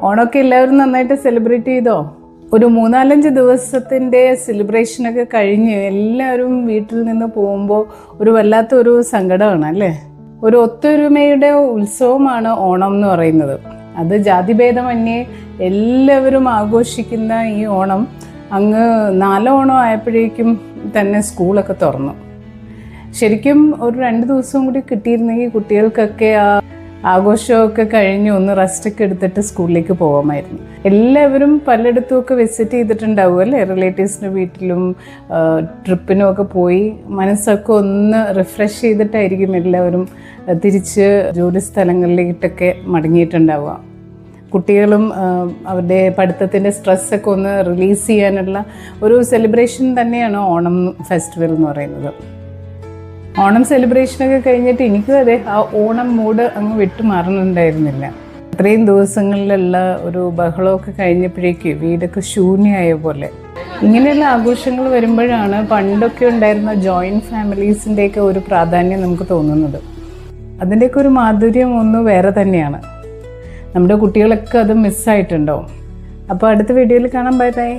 ഓണമൊക്കെ എല്ലാവരും നന്നായിട്ട് സെലിബ്രേറ്റ് ചെയ്തോ? ഒരു 3-4 ദിവസത്തിൻ്റെ സെലിബ്രേഷനൊക്കെ കഴിഞ്ഞ് എല്ലാവരും വീട്ടിൽ നിന്ന് പോകുമ്പോൾ ഒരു വല്ലാത്തൊരു സങ്കടമാണ് അല്ലേ? ഒരു ഒത്തൊരുമയുടെ ഉത്സവമാണ് ഓണം എന്ന് പറയുന്നത്. അത് ജാതിഭേദമന്യേ എല്ലാവരും ആഘോഷിക്കുന്ന ഈ ഓണം അങ്ങ് 4 ഓണം ആയപ്പോഴേക്കും തന്നെ സ്കൂളൊക്കെ തുറന്നു. ശരിക്കും ഒരു 2 ദിവസം കൂടി കിട്ടിയിരുന്നെങ്കിൽ കുട്ടികൾക്കൊക്കെ ആ ആഘോഷമൊക്കെ കഴിഞ്ഞ് ഒന്ന് റെസ്റ്റൊക്കെ എടുത്തിട്ട് സ്കൂളിലേക്ക് പോകാമായിരുന്നു. എല്ലാവരും പലയിടത്തുമൊക്കെ വിസിറ്റ് ചെയ്തിട്ടുണ്ടാവും അല്ലേ? റിലേറ്റീവ്സിൻ്റെ വീട്ടിലും ട്രിപ്പിനുമൊക്കെ പോയി മനസ്സൊക്കെ ഒന്ന് റിഫ്രഷ് ചെയ്തിട്ടായിരിക്കും എല്ലാവരും തിരിച്ച് ജോലി സ്ഥലങ്ങളിലേക്കൊക്കെ മടങ്ങിയിട്ടുണ്ടാവുക. കുട്ടികളും അവരുടെ പഠിത്തത്തിൻ്റെ സ്ട്രെസ്സൊക്കെ ഒന്ന് റിലീസ് ചെയ്യാനുള്ള ഒരു സെലിബ്രേഷൻ തന്നെയാണ് ഓണം ഫെസ്റ്റിവൽ എന്ന് പറയുന്നത്. ഓണം സെലിബ്രേഷനൊക്കെ കഴിഞ്ഞിട്ട് എനിക്കും അതെ ആ ഓണം മൂഡ് അങ്ങ് വിട്ടുമാറുന്നുണ്ടായിരുന്നില്ല. അത്രയും ദിവസങ്ങളിലുള്ള ഒരു ബഹളമൊക്കെ കഴിഞ്ഞപ്പോഴേക്ക് വീടൊക്കെ ശൂന്യമായ പോലെ. ഇങ്ങനെയുള്ള ആഘോഷങ്ങൾ വരുമ്പോഴാണ് പണ്ടൊക്കെ ഉണ്ടായിരുന്ന ജോയിൻറ്റ് ഫാമിലീസിൻ്റെയൊക്കെ ഒരു പ്രാധാന്യം നമുക്ക് തോന്നുന്നത്. അതിൻ്റെയൊക്കെ ഒരു മാധുര്യം ഒന്ന് വേറെ തന്നെയാണ്. നമ്മുടെ കുട്ടികളൊക്കെ അത് മിസ്സായിട്ടുണ്ടാവും. അപ്പോൾ അടുത്ത വീഡിയോയിൽ കാണാം. Bye bye.